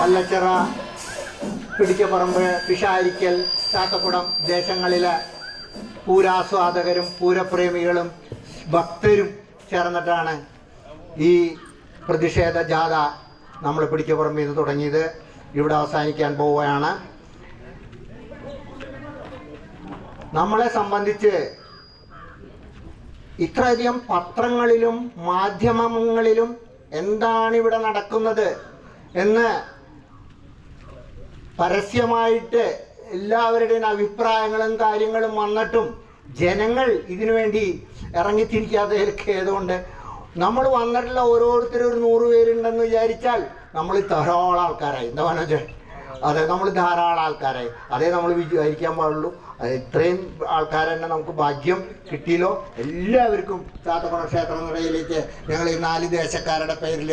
കല്ലച്ചിറ, പിടിക്കപ്പറമ്പ്, പിഷാരിക്കൽ, ചാത്തക്കുടം ദേശങ്ങളിലെ പൂരാസ്വാദകരും പൂരപ്രേമികളും ഭക്തരും ചേർന്നിട്ടാണ് ഈ പ്രതിഷേധ ജാഥ നമ്മൾ പിടിക്കപ്പറമ്പിൽ നിന്ന് തുടങ്ങിയത്. ഇവിടെ അവസാനിക്കാൻ പോവുകയാണ്. നമ്മളെ സംബന്ധിച്ച് ഇത്രയധികം പത്രങ്ങളിലും മാധ്യമങ്ങളിലും എന്താണ് ഇവിടെ നടക്കുന്നത് എന്ന് പരസ്യമായിട്ട് എല്ലാവരുടെയും അഭിപ്രായങ്ങളും കാര്യങ്ങളും വന്നിട്ടും ജനങ്ങൾ ഇതിനു വേണ്ടി ഇറങ്ങിത്തിരിക്കാത്തതൊക്കെ ആയതുകൊണ്ട് നമ്മൾ വന്നിട്ടുള്ള ഓരോരുത്തരും ഒരു 100 പേരുണ്ടെന്ന് വിചാരിച്ചാൽ നമ്മൾ ധാരാളം ആൾക്കാരായി. എന്താ പറഞ്ഞാൽ അതെ, നമ്മൾ ധാരാളം ആൾക്കാരായി. അതേ നമ്മൾ വിചാരിക്കാൻ പാടുള്ളൂ. ഇത്രയും ആൾക്കാരെ തന്നെ നമുക്ക് ഭാഗ്യം കിട്ടിയല്ലോ. എല്ലാവർക്കും ചാത്തക്കുടം ക്ഷേത്രനിടയിലേക്ക് ഞങ്ങൾ ഈ 4 ദേശക്കാരുടെ പേരിൽ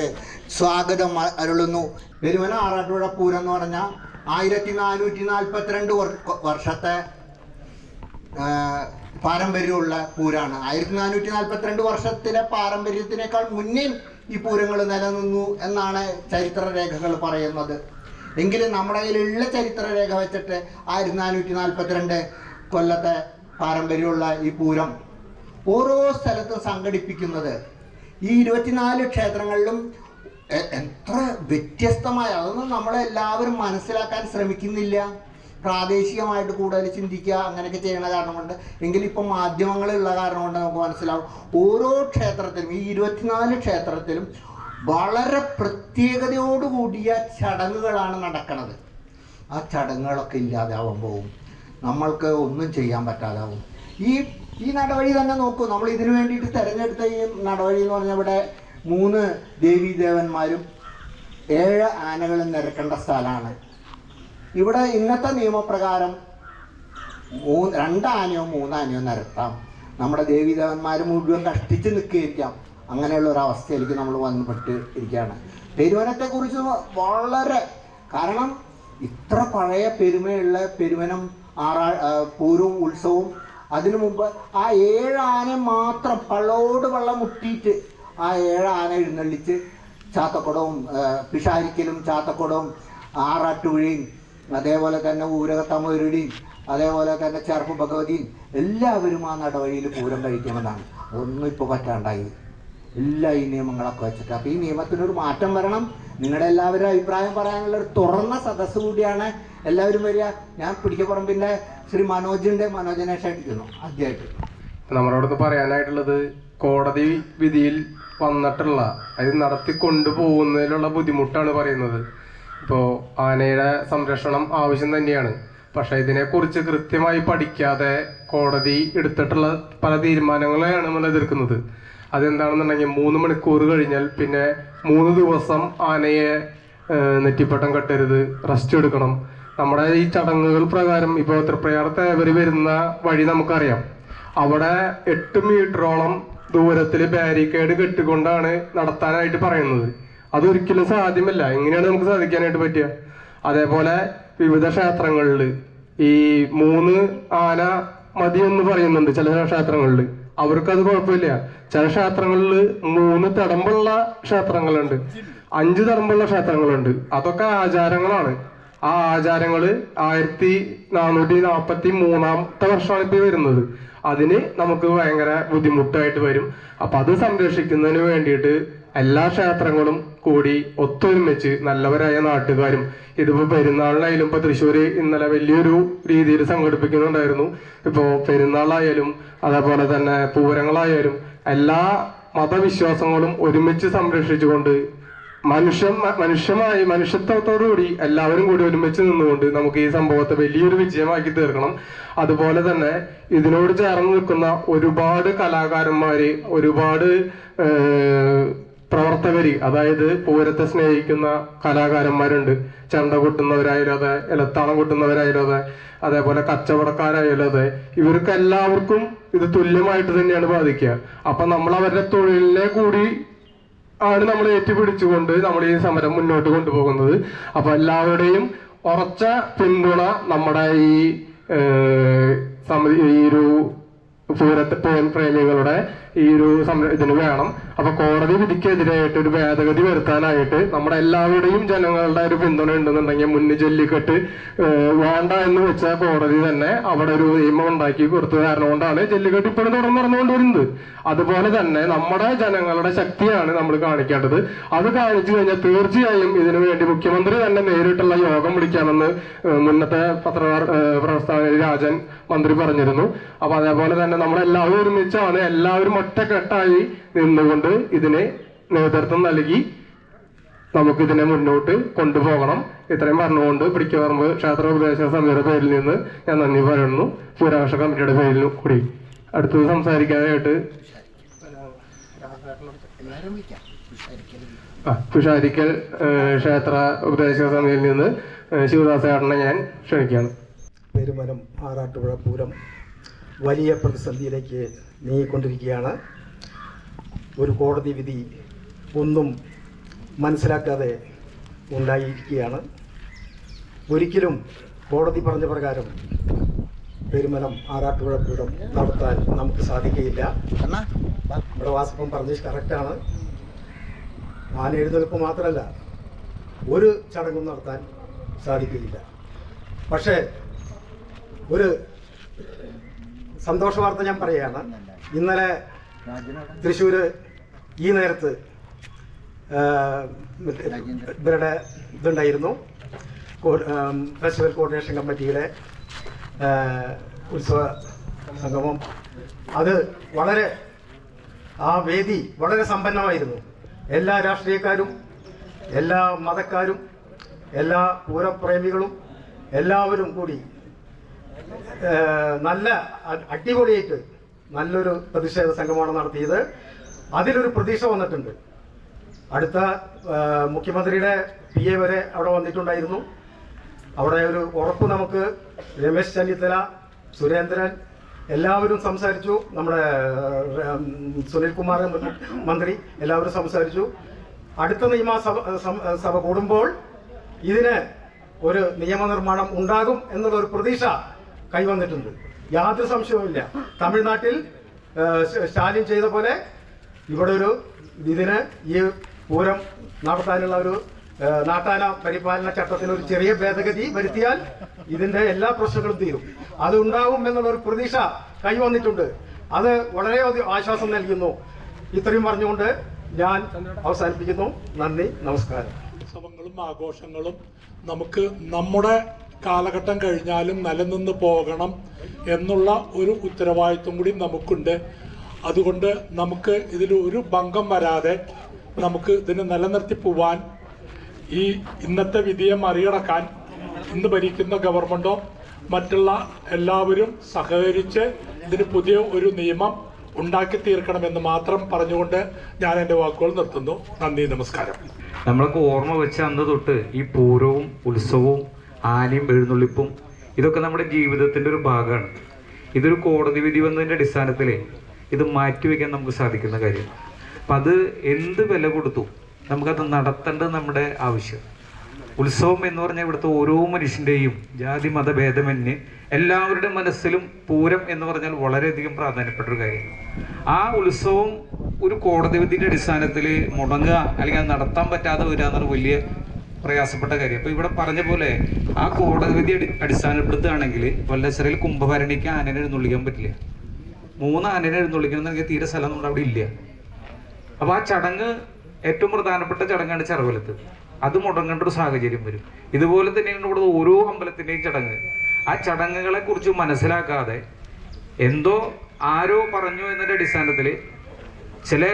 സ്വാഗതം അരുളുന്നു. പെരുമന ആറാട്ടുപുഴ പൂരം എന്ന് പറഞ്ഞാൽ 1442 വർഷത്തെ പാരമ്പര്യമുള്ള പൂരാണ്. 1442 വർഷത്തിലെ പാരമ്പര്യത്തിനേക്കാൾ മുന്നേ ഈ പൂരങ്ങൾ നിലനിന്നു എന്നാണ് ചരിത്രരേഖകൾ പറയുന്നത്. എങ്കിലും നമ്മുടെ കയ്യിലുള്ള ചരിത്രരേഖ വെച്ചിട്ട് 1442 കൊല്ലത്തെ പാരമ്പര്യമുള്ള ഈ പൂരം ഓരോ സ്ഥലത്തും സംഘടിപ്പിക്കുന്നത് ഈ 24 ക്ഷേത്രങ്ങളിലും എത്ര വ്യത്യസ്തമായ, അതൊന്നും നമ്മളെല്ലാവരും മനസ്സിലാക്കാൻ ശ്രമിക്കുന്നില്ല. പ്രാദേശികമായിട്ട് കൂടുതൽ ചിന്തിക്കുക അങ്ങനെയൊക്കെ ചെയ്യണ കാരണം കൊണ്ട്, എങ്കിലും ഇപ്പം മാധ്യമങ്ങളുള്ള കാരണം കൊണ്ട് നമുക്ക് മനസ്സിലാവും ഓരോ ക്ഷേത്രത്തിലും, ഈ 24 ക്ഷേത്രത്തിലും വളരെ പ്രത്യേകതയോടുകൂടിയ ചടങ്ങുകളാണ് നടക്കുന്നത്. ആ ചടങ്ങുകളൊക്കെ ഇല്ലാതാവാൻ പോകും, നമ്മൾക്ക് ഒന്നും ചെയ്യാൻ പറ്റാതാവും. ഈ നടവഴി തന്നെ നോക്കൂ. നമ്മൾ ഇതിനു വേണ്ടിയിട്ട് തിരഞ്ഞെടുത്ത ഈ നടവഴി എന്ന് പറഞ്ഞാൽ ഇവിടെ 3 ദേവീദേവന്മാരും 7 ആനകളും നിരക്കേണ്ട സ്ഥലമാണ്. ഇവിടെ ഇന്നത്തെ നിയമപ്രകാരം 2 ആനയോ 3 ആനയോ നിരത്താം. നമ്മുടെ ദേവീദേവന്മാർ മുഴുവൻ കഷ്ടിച്ച് നിൽക്കുകയായിരിക്കാം. അങ്ങനെയുള്ള ഒരു അവസ്ഥയിലേക്ക് നമ്മൾ വന്നുപെട്ട് ഇരിക്കുകയാണ്. പെരുവനത്തെക്കുറിച്ച് വളരെ, കാരണം ഇത്ര പഴയ പെരുമയുള്ള പെരുവനം പൂരവും ഉത്സവവും, അതിനു മുമ്പ് ആ 7 ആന മാത്രം പള്ളോട് വെള്ളം മുട്ടിയിട്ട് ആ 7 ആന എഴുന്നള്ളിച്ച് ചാത്തക്കുടവും പിഷാരിക്കലും ചാത്തക്കുടവും ആറാട്ടുകുഴിയും അതേപോലെ തന്നെ ഊരകത്തമരുടിയും അതേപോലെ തന്നെ ചെറുപ്പ് ഭഗവതിയും എല്ലാവരും ആ നടവഴിയിൽ പൂരം കഴിക്കണമെന്നാണ്. അതൊന്നും ഇപ്പോൾ പറ്റാണ്ടായി, എല്ലാ ഈ നിയമങ്ങളൊക്കെ വെച്ചിട്ട്. അപ്പോൾ ഈ നിയമത്തിനൊരു മാറ്റം വരണം. നിങ്ങളുടെ എല്ലാവരും അഭിപ്രായം പറയാനുള്ള ഒരു തുറന്ന സദസ്സ് കൂടിയാണ്. എല്ലാവരും വരിക. ഞാൻ പിടിക്കപ്പുറമ്പിൻ്റെ ശ്രീ മനോജനെ ക്ഷണിക്കുന്നു ആദ്യമായിട്ട്. നമ്മളോടൊന്ന് പറയാനായിട്ടുള്ളത്, കോടതി വിധിയിൽ വന്നിട്ടുള്ള അത് നടത്തി കൊണ്ടുപോകുന്നതിലുള്ള ബുദ്ധിമുട്ടാണ് പറയുന്നത്. ഇപ്പോൾ ആനയുടെ സംരക്ഷണം ആവശ്യം തന്നെയാണ്, പക്ഷെ ഇതിനെക്കുറിച്ച് കൃത്യമായി പഠിക്കാതെ കോടതി എടുത്തിട്ടുള്ള പല തീരുമാനങ്ങളെയാണ് നമ്മൾ എതിർക്കുന്നത്. അതെന്താണെന്നുണ്ടെങ്കിൽ 3 മണിക്കൂർ കഴിഞ്ഞാൽ പിന്നെ 3 ദിവസം ആനയെ നെറ്റിപ്പട്ടം കെട്ടരുത്, റെസ്റ്റ് എടുക്കണം. നമ്മുടെ ഈ ചടങ്ങുകൾ പ്രകാരം ഇപ്പോൾ തൃപ്രയാർ തേവര് വരുന്ന വഴി നമുക്കറിയാം. അവിടെ 8 മീറ്ററോളം ദൂരത്തിൽ ബാരിക്കേഡ് കെട്ടിക്കൊണ്ടാണ് നടത്താനായിട്ട് പറയുന്നത്. അതൊരിക്കലും സാധ്യമല്ല. എങ്ങനെയാണ് നമുക്ക് സാധിക്കാനായിട്ട് പറ്റുക? അതേപോലെ വിവിധ ക്ഷേത്രങ്ങളിൽ ഈ 3 ആന മതിയെന്ന് പറയുന്നുണ്ട്. ചില ക്ഷേത്രങ്ങളിൽ അവർക്കത് കുഴപ്പമില്ല. ചില ക്ഷേത്രങ്ങളിൽ 3 തടമ്പുള്ള ക്ഷേത്രങ്ങളുണ്ട്, 5 തടമ്പുള്ള ക്ഷേത്രങ്ങളുണ്ട്. അതൊക്കെ ആചാരങ്ങളാണ്. ആ ആചാരങ്ങള് 1443-ാമത്തെ വർഷമാണ് ഇപ്പൊ വരുന്നത്. അതിന് നമുക്ക് ഭയങ്കര ബുദ്ധിമുട്ടായിട്ട് വരും. അപ്പൊ അത് സംരക്ഷിക്കുന്നതിന് വേണ്ടിയിട്ട് എല്ലാ ക്ഷേത്രങ്ങളും കൂടി ഒത്തൊരുമിച്ച് നല്ലവരായ നാട്ടുകാരും, ഇതിപ്പോ പെരുന്നാളിനായാലും ഇപ്പൊ തൃശ്ശൂര് ഇന്നലെ വലിയൊരു രീതിയിൽ സംഘടിപ്പിക്കുന്നുണ്ടായിരുന്നു. ഇപ്പോ പെരുന്നാളായാലും അതേപോലെ തന്നെ പൂരങ്ങളായാലും എല്ലാ മതവിശ്വാസങ്ങളും ഒരുമിച്ച് സംരക്ഷിച്ചുകൊണ്ട് മനുഷ്യത്വത്തോടുകൂടി എല്ലാവരും കൂടി ഒരുമിച്ച് നിന്നുകൊണ്ട് നമുക്ക് ഈ സംഭവത്തെ വലിയൊരു വിജയമാക്കി തീർക്കണം. അതുപോലെ തന്നെ ഇതിനോട് ചേർന്ന് നിൽക്കുന്ന ഒരുപാട് കലാകാരന്മാര്, ഒരുപാട് പ്രവർത്തകര്, അതായത് പൂരത്തെ സ്നേഹിക്കുന്ന കലാകാരന്മാരുണ്ട്. ചെണ്ട കൊട്ടുന്നവരായാലും അതെ, ഇലത്താളം കൊട്ടുന്നവരായാലും അതെ, അതേപോലെ കച്ചവടക്കാരായാലും അതെ, ഇവർക്ക് എല്ലാവർക്കും ഇത് തുല്യമായിട്ട് തന്നെയാണ് ബാധിക്കുക. അപ്പൊ നമ്മൾ അവരുടെ തൊഴിലിനെ കൂടി ആണ് നമ്മൾ ഏറ്റുപിടിച്ചുകൊണ്ട് നമ്മൾ ഈ സമരം മുന്നോട്ട് കൊണ്ടുപോകുന്നത്. അപ്പൊ എല്ലാവരുടെയും ഉറച്ച പിന്തുണ നമ്മുടെ ഈ ഒരു പ്രേമികളുടെ ഈ ഒരു ഇതിന് വേണം. അപ്പൊ കോടതി വിധിക്കെതിരായിട്ട് ഒരു ഭേദഗതി വരുത്താനായിട്ട് നമ്മുടെ എല്ലാവരുടെയും ജനങ്ങളുടെ ഒരു പിന്തുണ ഉണ്ടെന്നുണ്ടെങ്കിൽ മുന്നിൽ ജല്ലിക്കെട്ട് വേണ്ട എന്ന് വെച്ച കോടതി തന്നെ അവിടെ ഒരു നിയമം ഉണ്ടാക്കി കൊടുത്തത് കാരണം കൊണ്ടാണ് ജല്ലിക്കെട്ട് ഇപ്പോഴും തുടർന്ന് നടന്നുകൊണ്ടുവരുന്നത്. അതുപോലെ തന്നെ നമ്മുടെ ജനങ്ങളുടെ ശക്തിയാണ് നമ്മൾ കാണിക്കേണ്ടത്. അത് കാണിച്ചു കഴിഞ്ഞാൽ തീർച്ചയായും ഇതിനു വേണ്ടി മുഖ്യമന്ത്രി തന്നെ നേരിട്ടുള്ള യോഗം വിളിക്കാമെന്ന് മുന്നത്തെ പ്രസ്താവന രാജൻ മന്ത്രി പറഞ്ഞിരുന്നു. അപ്പൊ അതേപോലെ തന്നെ നമ്മളെല്ലാവരും ഒരുമിച്ചാണ്, എല്ലാവരും ഒറ്റക്കെട്ടായി നിന്നുകൊണ്ട് ഇതിന് നേതൃത്വം നൽകി നമുക്കിതിനെ മുന്നോട്ട് കൊണ്ടുപോകണം. ഇത്രയും പറഞ്ഞുകൊണ്ട് പിടിക്കപ്പറമ്പ് ക്ഷേത്ര ഉപദേശക സമിതിയുടെ പേരിൽ നിന്ന് ഞാൻ നന്ദി പറയുന്നു. പൂരാഘോഷ കമ്മിറ്റിയുടെ പേരിലും കൂടി. അടുത്തത് സംസാരിക്കാനായിട്ട് പിഷാരിക്കൽ ക്ഷേത്ര ഉപദേശക സമിതിയിൽ നിന്ന് ശിവദാസേട്ടനെ ഞാൻ ക്ഷണിക്കുകയാണ്. പെരുമനം ആറാട്ടുപുഴ പൂരം വലിയ പ്രതിസന്ധിയിലേക്ക് നീങ്ങിക്കൊണ്ടിരിക്കുകയാണ്. ഒരു കോടതി വിധി ഒന്നും മനസ്സിലാക്കാതെ ഉണ്ടായിരിക്കുകയാണ്. ഒരിക്കലും കോടതി പറഞ്ഞ പ്രകാരം പെരുമനം ആറാട്ടുപുഴ പൂരം നടത്താൻ നമുക്ക് സാധിക്കുകയില്ല. നമ്മുടെ വാസപ്പം പറഞ്ഞത് കറക്റ്റാണ്. ആന എഴുന്നേൽപ്പ് മാത്രമല്ല, ഒരു ചടങ്ങും നടത്താൻ സാധിക്കുകയില്ല. പക്ഷേ ഒരു സന്തോഷ വാർത്ത ഞാൻ പറയുകയാണ്. ഇന്നലെ തൃശ്ശൂർ ഈ നേരത്ത് ഇവരുടെ ഇതുണ്ടായിരുന്നു, ഫെസ്റ്റിവൽ കോർഡിനേഷൻ കമ്മിറ്റിയുടെ ഉത്സവ സംഗമം. അത് വളരെ, ആ വേദി വളരെ സമ്പന്നമായിരുന്നു. എല്ലാ രാഷ്ട്രീയക്കാരും, എല്ലാ മതക്കാരും, എല്ലാ പൂരപ്രേമികളും എല്ലാവരും കൂടി നല്ല അടിപൊളിയായിട്ട് നല്ലൊരു പ്രതിഷേധ സംഗമമാണ് നടത്തിയത്. അതിലൊരു പ്രതീക്ഷ വന്നിട്ടുണ്ട്. അടുത്ത മുഖ്യമന്ത്രിയുടെ PA വരെ അവിടെ വന്നിട്ടുണ്ടായിരുന്നു. അവിടെ ഒരു ഉറപ്പ് നമുക്ക് രമേശ് ചെന്നിത്തല, സുരേന്ദ്രൻ, എല്ലാവരും സംസാരിച്ചു. നമ്മുടെ സുനിൽകുമാർ മന്ത്രി എല്ലാവരും സംസാരിച്ചു. അടുത്ത നിയമസഭ കൂടുമ്പോൾ ഇതിന് ഒരു നിയമനിർമ്മാണം ഉണ്ടാകും എന്നുള്ള ഒരു പ്രതീക്ഷ കൈവന്നിട്ടുണ്ട്. യാതൊരു സംശയവുമില്ല. തമിഴ്നാട്ടിൽ സ്റ്റാലിൻ ചെയ്ത പോലെ ഇവിടെ ഇതിന് ഈ പൂരം നടത്താനുള്ള ഒരു നാട്ടാന പരിപാലന ചട്ടത്തിൽ ഒരു ചെറിയ ഭേദഗതി വരുത്തിയാൽ ഇതിന്റെ എല്ലാ പ്രശ്നങ്ങളും തീരും. അത് ഉണ്ടാവും എന്നുള്ള ഒരു പ്രതീക്ഷ കൈവന്നിട്ടുണ്ട്. അത് വളരെ ആശ്വാസം നൽകുന്നു. ഇത്രയും പറഞ്ഞുകൊണ്ട് ഞാൻ അവസാനിപ്പിക്കുന്നു. നന്ദി, നമസ്കാരം. ഉത്സവങ്ങളും ആഘോഷങ്ങളും നമുക്ക് നമ്മുടെ കാലഘട്ടം കഴിഞ്ഞാലും നിലനിന്ന് പോകണം എന്നുള്ള ഒരു ഉത്തരവാദിത്വം കൂടി നമുക്കുണ്ട്. അതുകൊണ്ട് നമുക്ക് ഇതിൽ ഒരു ഭംഗം വരാതെ നമുക്ക് ഇതിനെ നിലനിർത്തി പോവാൻ, ഈ ഇന്നത്തെ വിധിയെ മറികടക്കാൻ ഇന്ന് ഭരിക്കുന്ന ഗവൺമെൻറ്റോ മറ്റുള്ള എല്ലാവരും സഹകരിച്ച് ഇതിന് പുതിയ ഒരു നിയമം ഉണ്ടാക്കി തീർക്കണമെന്ന് മാത്രം പറഞ്ഞുകൊണ്ട് ഞാൻ എൻ്റെ വാക്കുകൾ നിർത്തുന്നു. നന്ദി, നമസ്കാരം. നമ്മളൊക്കെ ഓർമ്മ വെച്ച അന്ന് തൊട്ട് ഈ പൂരവും ഉത്സവവും ആനയും എഴുന്നള്ളിപ്പും ഇതൊക്കെ നമ്മുടെ ജീവിതത്തിൻ്റെ ഒരു ഭാഗമാണ്. ഇതൊരു കോടതി വിധി വന്നതിൻ്റെ അടിസ്ഥാനത്തിൽ ഇത് മാറ്റിവെക്കാൻ നമുക്ക് സാധിക്കുന്ന കാര്യം. അപ്പം അത് എന്ത് വില കൊടുത്തു നമുക്കത് നടത്തേണ്ടത് നമ്മുടെ ആവശ്യം. ഉത്സവം എന്ന് പറഞ്ഞാൽ ഇവിടുത്തെ ഓരോ മനുഷ്യൻ്റെയും ജാതി മതഭേദമന്യേ എല്ലാവരുടെ മനസ്സിലും പൂരം എന്ന് പറഞ്ഞാൽ വളരെയധികം പ്രാധാന്യപ്പെട്ട ഒരു കാര്യമാണ്. ആ ഉത്സവം ഒരു കോടതി വിധിയുടെ അടിസ്ഥാനത്തിൽ മുടങ്ങുക അല്ലെങ്കിൽ അത് നടത്താൻ പറ്റാതെ വരിക എന്നൊരു വലിയ പ്രയാസപ്പെട്ട കാര്യം. അപ്പോൾ ഇവിടെ പറഞ്ഞ പോലെ ആ കോടതി വിധി അടിസ്ഥാനപ്പെടുത്തുകയാണെങ്കിൽ വല്ലശ്ശേരിയിൽ കുംഭഭരണിക്ക് ആനനെ എഴുന്നള്ളിക്കാൻ പറ്റില്ല. 3 ആനനെ എഴുന്നള്ളിക്കണമെന്നെങ്കിൽ തീരെ സ്ഥലം നമ്മുടെ അവിടെ ഇല്ല. അപ്പോൾ ആ ചടങ്ങ് ഏറ്റവും പ്രധാനപ്പെട്ട ചടങ്ങാണ് ചെറവലത്ത്. അത് മുടങ്ങേണ്ട ഒരു സാഹചര്യം വരും. ഇതുപോലെ തന്നെയാണ് ഇവിടെ ഓരോ അമ്പലത്തിൻ്റെയും ചടങ്ങ്. ആ ചടങ്ങുകളെ കുറിച്ച് മനസ്സിലാക്കാതെ എന്തോ ആരോ പറഞ്ഞു എന്നതിൻ്റെ അടിസ്ഥാനത്തിൽ ചില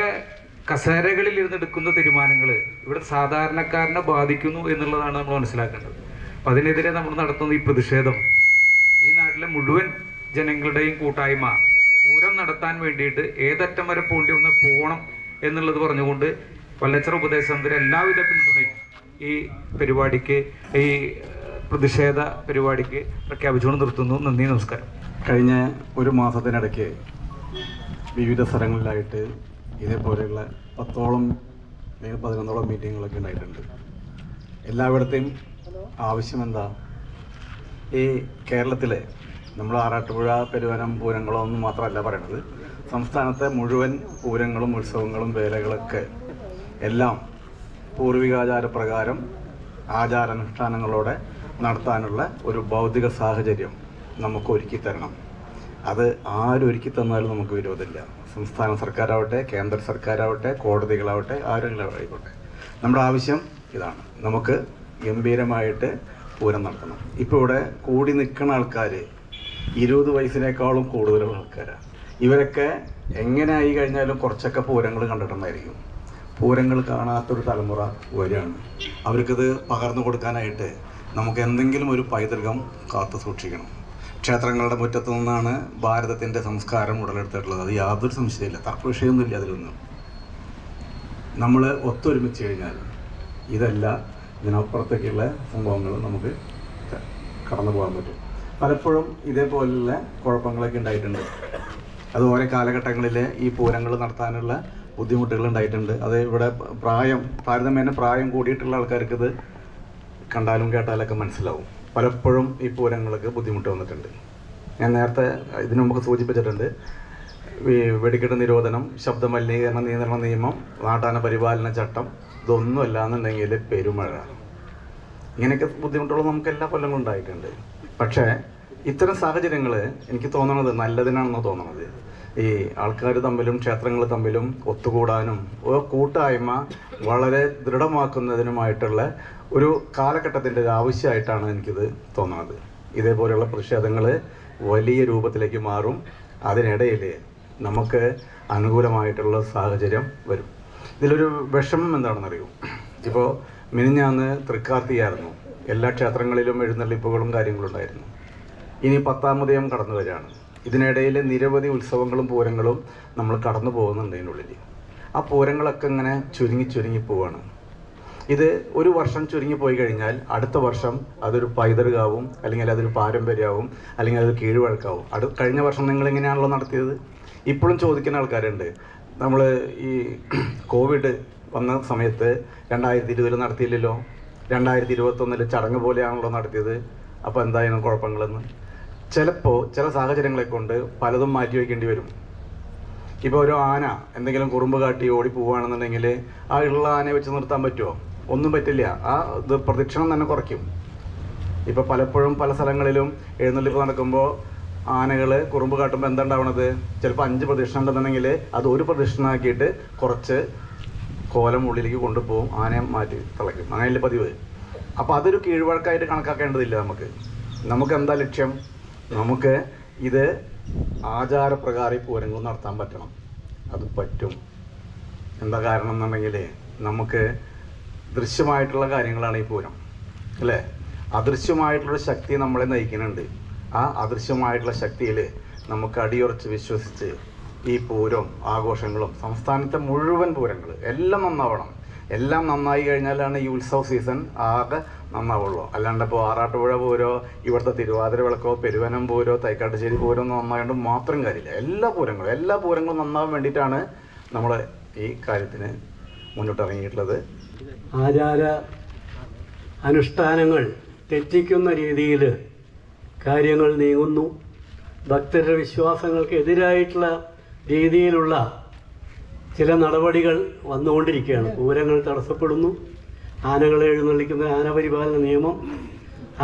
കസേരകളിൽ ഇരുന്നെടുക്കുന്ന തീരുമാനങ്ങൾ ഇവിടെ സാധാരണക്കാരനെ ബാധിക്കുന്നു എന്നുള്ളതാണ് നമ്മൾ മനസ്സിലാക്കേണ്ടത്. അപ്പം അതിനെതിരെ നമ്മൾ നടത്തുന്ന ഈ പ്രതിഷേധം ഈ നാട്ടിലെ മുഴുവൻ ജനങ്ങളുടെയും കൂട്ടായ്മ പൂരം നടത്താൻ വേണ്ടിയിട്ട് ഏതറ്റം വരെ പോകണം എന്നുള്ളത് പറഞ്ഞുകൊണ്ട് വല്ലച്ചിറ ഉപദേശത്തിന്റെ എല്ലാവിധ പിന്തുണയും ഈ പരിപാടിക്ക്, ഈ പ്രതിഷേധ പരിപാടിക്ക് പ്രഖ്യാപിച്ചുകൊണ്ട് നിർത്തുന്നു. നന്ദി, നമസ്കാരം. കഴിഞ്ഞ ഒരു മാസത്തിനിടയ്ക്ക് വിവിധ സ്ഥലങ്ങളിലായിട്ട് ഇതേപോലെയുള്ള 10ഓളം അല്ലെങ്കിൽ 11ഓളം മീറ്റിങ്ങുകളൊക്കെ ഉണ്ടായിട്ടുണ്ട്. എല്ലായിടത്തെയും ആവശ്യം എന്താ, ഈ കേരളത്തിലെ നമ്മൾ ആറാട്ടുപുഴ പെരുവനം പൂരങ്ങളോ ഒന്നും മാത്രമല്ല പറയണത്, സംസ്ഥാനത്തെ മുഴുവൻ പൂരങ്ങളും ഉത്സവങ്ങളും വേലകളൊക്കെ എല്ലാം പൂർവികാചാര പ്രകാരം ആചാരാനുഷ്ഠാനങ്ങളോടെ നടത്താനുള്ള ഒരു ഭൗതിക സാഹചര്യം നമുക്ക് ഒരുക്കി തരണം. അത് ആരൊരുക്കി തന്നാലും നമുക്ക് വിരോധമില്ല. സംസ്ഥാന സർക്കാരാവട്ടെ, കേന്ദ്ര സർക്കാരാവട്ടെ, കോടതികളാവട്ടെ, ആരെങ്കിലും ആയിക്കോട്ടെ. നമ്മുടെ ആവശ്യം ഇതാണ്, നമുക്ക് ഗംഭീരമായിട്ട് പൂരം നടത്തണം. ഇപ്പോൾ ഇവിടെ കൂടി നിൽക്കുന്ന ആൾക്കാർ 20 വയസ്സിനേക്കാളും കൂടുതലുള്ള ആൾക്കാരാണ്. ഇവരൊക്കെ എങ്ങനെ ആയി കഴിഞ്ഞാലും കുറച്ചൊക്കെ പൂരങ്ങൾ കണ്ടിട്ടുണ്ടായിരിക്കും. പൂരങ്ങൾ കാണാത്തൊരു തലമുറ വരികയാണ്. അവർക്കിത് പകർന്നു കൊടുക്കാനായിട്ട് നമുക്ക് എന്തെങ്കിലും ഒരു പൈതൃകം കാത്തു സൂക്ഷിക്കണം. ക്ഷേത്രങ്ങളുടെ മുറ്റത്തു നിന്നാണ് ഭാരതത്തിൻ്റെ സംസ്കാരം ഉടലെടുത്തിട്ടുള്ളത്. അത് യാതൊരു സംശയമില്ല, തർക്ക വിഷയമൊന്നുമില്ല അതിലൊന്നും. നമ്മൾ ഒത്തൊരുമിച്ച് കഴിഞ്ഞാൽ ഇതല്ല, ഇതിനപ്പുറത്തേക്കുള്ള സംഭവങ്ങൾ നമുക്ക് കടന്നു പോകാൻ പറ്റും. പലപ്പോഴും ഇതേപോലുള്ള കുഴപ്പങ്ങളൊക്കെ ഉണ്ടായിട്ടുണ്ട്. അത് ഓരോ കാലഘട്ടങ്ങളിൽ ഈ പൂരങ്ങൾ നടത്താനുള്ള ബുദ്ധിമുട്ടുകൾ ഉണ്ടായിട്ടുണ്ട്. അത് ഇവിടെ താരതമ്യേന പ്രായം കൂടിയിട്ടുള്ള ആൾക്കാർക്ക് ഇത് കണ്ടാലും കേട്ടാലൊക്കെ മനസ്സിലാവും. പലപ്പോഴും ഈ പൂരങ്ങൾക്ക് ബുദ്ധിമുട്ട് വന്നിട്ടുണ്ട്. ഞാൻ നേരത്തെ ഇതിനു മുമ്പ് സൂചിപ്പിച്ചിട്ടുണ്ട്. വെടിക്കെട്ട് നിരോധനം, ശബ്ദ മലിനീകരണ നിയന്ത്രണ നിയമം, നാട്ടാന പരിപാലന ചട്ടം, ഇതൊന്നുമല്ല എന്നുണ്ടെങ്കിൽ പെരുമഴ, ഇങ്ങനെയൊക്കെ ബുദ്ധിമുട്ടുകൾ നമുക്ക് എല്ലാ കൊല്ലങ്ങളും ഉണ്ടായിട്ടുണ്ട്. പക്ഷേ ഇത്തരം സാഹചര്യങ്ങൾ എനിക്ക് തോന്നണത് നല്ലതിനാണെന്ന് തോന്നണത്. ഈ ആൾക്കാർ തമ്മിലും ക്ഷേത്രങ്ങൾ തമ്മിലും ഒത്തുകൂടാനും കൂട്ടായ്മ വളരെ ദൃഢമാക്കുന്നതിനുമായിട്ടുള്ള ഒരു കാലഘട്ടത്തിൻ്റെ ഒരു ആവശ്യമായിട്ടാണ് എനിക്കിത് തോന്നുന്നത്. ഇതേപോലെയുള്ള പ്രതിഷേധങ്ങൾ വലിയ രൂപത്തിലേക്ക് മാറും. അതിനിടയിൽ നമുക്ക് അനുകൂലമായിട്ടുള്ള സാഹചര്യം വരും. ഇതിലൊരു വിഷമം എന്താണെന്നറിയും. ഇപ്പോൾ മിനിഞ്ഞാന്ന് തൃക്കാർത്തിയായിരുന്നു. എല്ലാ ക്ഷേത്രങ്ങളിലും എഴുന്നള്ളിപ്പുകളും കാര്യങ്ങളും ഉണ്ടായിരുന്നു. ഇനി 10-ാം ഉദയം കടന്നു വരികയാണ്. ഇതിനിടയിൽ നിരവധി ഉത്സവങ്ങളും പൂരങ്ങളും നമ്മൾ കടന്നു പോകുന്നുണ്ട് ഇതിനുള്ളിൽ. ആ പൂരങ്ങളൊക്കെ ഇങ്ങനെ ചുരുങ്ങി പോവുകയാണ്. ഇത് ഒരു വർഷം ചുരുങ്ങി പോയി കഴിഞ്ഞാൽ അടുത്ത വർഷം അതൊരു പൈതൃകമാവും, അല്ലെങ്കിൽ അതൊരു പാരമ്പര്യമാവും, അല്ലെങ്കിൽ അതൊരു കീഴ്വഴക്കാവും. കഴിഞ്ഞ വർഷം നിങ്ങൾ എങ്ങനെയാണല്ലോ നടത്തിയത്? ഇപ്പോഴും ചോദിക്കുന്ന ആൾക്കാരുണ്ട്. നമ്മൾ ഈ കോവിഡ് വന്ന സമയത്ത് 2020 നടത്തിയില്ലല്ലോ, 2021 ചടങ്ങ് പോലെയാണല്ലോ നടത്തിയത്. അപ്പോൾ എന്തായാലും കുഴപ്പങ്ങളെന്ന് ചിലപ്പോൾ ചില സാഹചര്യങ്ങളെ കൊണ്ട് പലതും മാറ്റി വയ്ക്കേണ്ടി വരും. ഇപ്പോൾ ഒരു ആന എന്തെങ്കിലും കുറുമ്പ് കാട്ടി ഓടി പോവുകയാണെന്നുണ്ടെങ്കിൽ ആ ഉള്ള ആനയെ വെച്ച് നിർത്താൻ പറ്റുമോ? ഒന്നും പറ്റില്ല. ഇത് പ്രദക്ഷിണം തന്നെ കുറയ്ക്കും. ഇപ്പോൾ പലപ്പോഴും പല സ്ഥലങ്ങളിലും എഴുന്നള്ളിപ്പ് നടക്കുമ്പോൾ ആനകൾ കുറുമ്പ് കാട്ടുമ്പോൾ എന്താ ഉണ്ടാവണത്? ചിലപ്പോൾ 5 പ്രദക്ഷിണം ഉണ്ടെന്നുണ്ടെങ്കിൽ അത് ഒരു പ്രദക്ഷിണമാക്കിയിട്ട് കുറച്ച് കോലം ഉള്ളിലേക്ക് കൊണ്ടുപോകും, ആനയെ മാറ്റി തിളയ്ക്കും. അങ്ങനെയല്ലേ പതിവ്. അപ്പോൾ അതൊരു കീഴ്വഴക്കായിട്ട് കണക്കാക്കേണ്ടതില്ല. നമുക്ക് എന്താ ലക്ഷ്യം? നമുക്ക് ഇത് ആചാരപ്രകാരം പൂരങ്ങൾ നടത്താൻ പറ്റണം. അത് പറ്റും. എന്താ കാരണം എന്നുണ്ടെങ്കിൽ നമുക്ക് ദൃശ്യമായിട്ടുള്ള കാര്യങ്ങളാണ് ഈ പൂരം, അല്ലേ? അദൃശ്യമായിട്ടുള്ള ശക്തി നമ്മളെ നയിക്കുന്നുണ്ട്. ആ അദൃശ്യമായിട്ടുള്ള ശക്തിയിൽ നമുക്ക് അടിയുറച്ച് വിശ്വസിച്ച് ഈ പൂരവും ആഘോഷങ്ങളും സംസ്ഥാനത്തെ മുഴുവൻ പൂരങ്ങൾ എല്ലാം നന്നാവണം. എല്ലാം നന്നായി കഴിഞ്ഞാലാണ് ഈ ഉത്സവ സീസൺ ആകെ നന്നാവുള്ളൂ. അല്ലാണ്ട് ഇപ്പോൾ ആറാട്ടുപുഴ പൂരോ ഇവിടുത്തെ തിരുവാതിര വിളക്കോ പെരുവനം പൂരോ തൈക്കാട്ടുശ്ശേരി പൂരോ ഒന്നും നന്നായതുകൊണ്ട് മാത്രം കാര്യമില്ല. എല്ലാ പൂരങ്ങളും നന്നാവാൻ വേണ്ടിയിട്ടാണ് നമ്മൾ ഈ കാര്യത്തിന് മുന്നോട്ടിറങ്ങിയിട്ടുള്ളത്. ആചാര അനുഷ്ഠാനങ്ങൾ തെറ്റിക്കുന്ന രീതിയിൽ കാര്യങ്ങൾ നീങ്ങുന്നു. ഭക്തരുടെ വിശ്വാസങ്ങൾക്ക് എതിരായിട്ടുള്ള രീതിയിലുള്ള ചില നടപടികൾ വന്നുകൊണ്ടിരിക്കുകയാണ്. പൂരങ്ങൾ തടസ്സപ്പെടുന്നു, ആനകളെ എഴുന്നള്ളിക്കുന്ന ആനപരിപാലന നിയമം,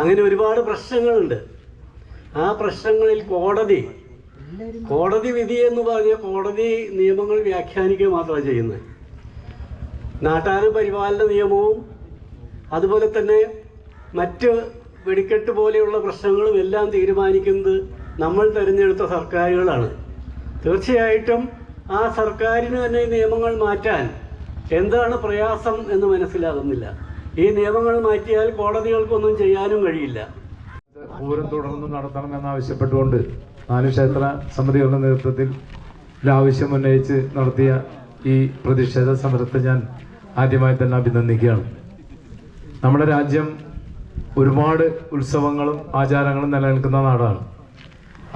അങ്ങനെ ഒരുപാട് പ്രശ്നങ്ങളുണ്ട്. ആ പ്രശ്നങ്ങളിൽ കോടതി വിധി എന്ന് പറഞ്ഞ കോടതി നിയമങ്ങൾ വ്യാഖ്യാനിക്കുക മാത്രമാണ് ചെയ്യുന്നത്. നാട്ടാന പരിപാലന നിയമവും അതുപോലെ തന്നെ മറ്റ് വെടിക്കെട്ട് പോലെയുള്ള പ്രശ്നങ്ങളും എല്ലാം തീരുമാനിക്കുന്നത് നമ്മൾ തിരഞ്ഞെടുത്ത സർക്കാരുകളാണ്. തീർച്ചയായിട്ടും ആ സർക്കാരിന് തന്നെ ഈ നിയമങ്ങൾ മാറ്റാൻ എന്താണ് പ്രയാസം എന്ന് മനസ്സിലാകുന്നില്ല. ഈ നിയമങ്ങൾ മാറ്റിയാൽ കോടതികൾക്കൊന്നും ചെയ്യാനും കഴിയില്ല. പൂരം തുടർന്ന് നടത്തണമെന്നാവശ്യപ്പെട്ടുകൊണ്ട് 4 ക്ഷേത്ര സമിതികളുടെ നേതൃത്വത്തിൽ ഒരാവശ്യം ഉന്നയിച്ച് നടത്തിയ ഈ പ്രതിഷേധ സമരത്തെ ഞാൻ ആദ്യമായി തന്നെ അഭിനന്ദിക്കുകയാണ്. നമ്മുടെ രാജ്യം ഒരുപാട് ഉത്സവങ്ങളും ആചാരങ്ങളും നിലനിൽക്കുന്ന നാടാണ്.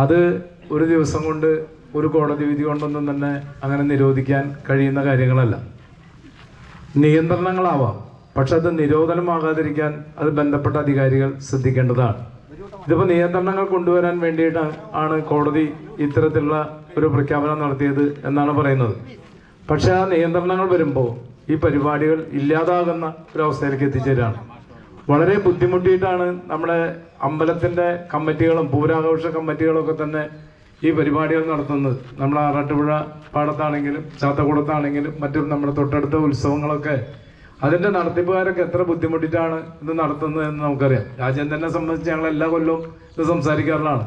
അത് ഒരു ദിവസം കൊണ്ട് ഒരു കോടതി വിധി കൊണ്ടൊന്നും തന്നെ അങ്ങനെ നിരോധിക്കാൻ കഴിയുന്ന കാര്യങ്ങളല്ല. നിയന്ത്രണങ്ങളാവാം, പക്ഷെ അത് നിരോധനമാകാതിരിക്കാൻ അത് ബന്ധപ്പെട്ട അധികാരികൾ ശ്രദ്ധിക്കേണ്ടതാണ്. ഇതിപ്പോൾ നിയന്ത്രണങ്ങൾ കൊണ്ടുവരാൻ വേണ്ടിയിട്ടാണ് കോടതി ഇത്തരത്തിലുള്ള ഒരു പ്രഖ്യാപനം നടത്തിയത് എന്നാണ് പറയുന്നത്. പക്ഷെ ആ നിയന്ത്രണങ്ങൾ വരുമ്പോൾ ഈ പരിപാടികൾ ഇല്ലാതാകുന്ന ഒരവസ്ഥയിലേക്ക് എത്തിച്ചേരാണ്. വളരെ ബുദ്ധിമുട്ടിയിട്ടാണ് നമ്മുടെ അമ്പലത്തിൻ്റെ കമ്മിറ്റികളും പൂരാഘോഷ കമ്മിറ്റികളൊക്കെ തന്നെ ഈ പരിപാടികൾ നടത്തുന്നത്. നമ്മൾ ആറാട്ടുപുഴ പാടത്താണെങ്കിലും ചാത്തക്കുളത്താണെങ്കിലും മറ്റും നമ്മുടെ തൊട്ടടുത്ത ഉത്സവങ്ങളൊക്കെ അതിൻ്റെ നടത്തിപ്പുകാരൊക്കെ എത്ര ബുദ്ധിമുട്ടിയിട്ടാണ് ഇത് നടത്തുന്നത് എന്ന് നമുക്കറിയാം. രാജേന്ദ്രനെ സംബന്ധിച്ച് ഞങ്ങൾ എല്ലാ കൊല്ലവും ഇത് സംസാരിക്കാറുള്ളതാണ്.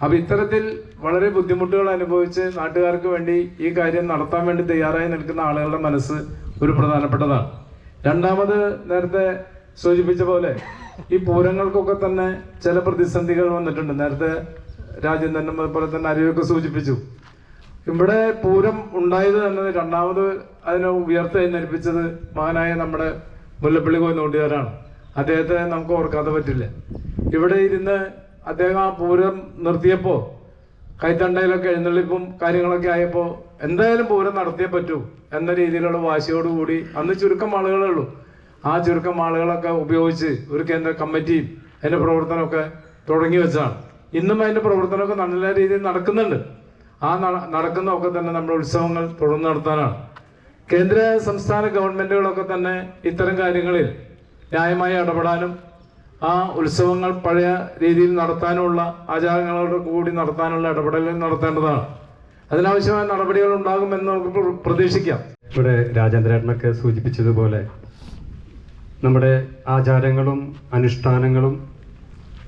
അപ്പോൾ ഇത്തരത്തിൽ വളരെ ബുദ്ധിമുട്ടുകൾ അനുഭവിച്ച് നാട്ടുകാർക്ക് വേണ്ടി ഈ കാര്യം നടത്താൻ വേണ്ടി തയ്യാറായി നിൽക്കുന്ന ആളുകളുടെ മനസ്സ് ഒരു പ്രധാനപ്പെട്ടതാണ്. രണ്ടാമത്, നേരത്തെ സൂചിപ്പിച്ച പോലെ ഈ പൂരങ്ങൾക്കൊക്കെ തന്നെ ചില പ്രതിസന്ധികൾ വന്നിട്ടുണ്ട്. നേരത്തെ രാജേന്ദ്രനും അതുപോലെ തന്നെ അരിയൊക്കെ സൂചിപ്പിച്ചു. ഇവിടെ പൂരം ഉണ്ടായത് എന്നത് രണ്ടാമത് അതിനെ ഉയർത്തെഴുന്നേൽപ്പിച്ചത് മഹാനായ നമ്മുടെ മുല്ലപ്പള്ളി കോയനോണ്ടിയാരാണ്. അദ്ദേഹത്തെ നമുക്ക് ഓർക്കാതെ പറ്റില്ല. ഇവിടെ ഇരുന്ന് അദ്ദേഹം ആ പൂരം നിർത്തിയപ്പോൾ കൈത്തണ്ടയിലൊക്കെ എഴുന്നള്ളിപ്പും കാര്യങ്ങളൊക്കെ ആയപ്പോൾ എന്തായാലും പൂരം നടത്തിയേ പറ്റൂ എന്ന രീതിയിലുള്ള വാശിയോടുകൂടി അന്ന് ചുരുക്കം ആളുകളേ ഉള്ളൂ. ആ ചുരുക്കം ആളുകളൊക്കെ ഉപയോഗിച്ച് ഒരു കേന്ദ്ര കമ്മിറ്റിയും അതിൻ്റെ പ്രവർത്തനമൊക്കെ തുടങ്ങി വെച്ചാണ്. ഇന്നും അതിൻ്റെ പ്രവർത്തനമൊക്കെ നല്ല രീതിയിൽ നടക്കുന്നുണ്ട്. ആ നടക്കുന്നതൊക്കെ തന്നെ നമ്മുടെ ഉത്സവങ്ങൾ തുടർന്ന് നടത്താനാണ്. കേന്ദ്ര സംസ്ഥാന ഗവൺമെൻറ്റുകളൊക്കെ തന്നെ ഇത്തരം കാര്യങ്ങളിൽ ന്യായമായി ഇടപെടാനും ആ ഉത്സവങ്ങൾ പഴയ രീതിയിൽ നടത്താനുള്ള ആചാരങ്ങളോട് കൂടി നടത്താനുള്ള ഇടപെടലുകൾ നടത്തേണ്ടതാണ്. അതിനാവശ്യമായ നടപടികൾ ഉണ്ടാകുമെന്ന് നമുക്ക് പ്രതീക്ഷിക്കാം. ഇവിടെ രാജേന്ദ്രനൊക്കെ സൂചിപ്പിച്ചതുപോലെ നമ്മുടെ ആചാരങ്ങളും അനുഷ്ഠാനങ്ങളും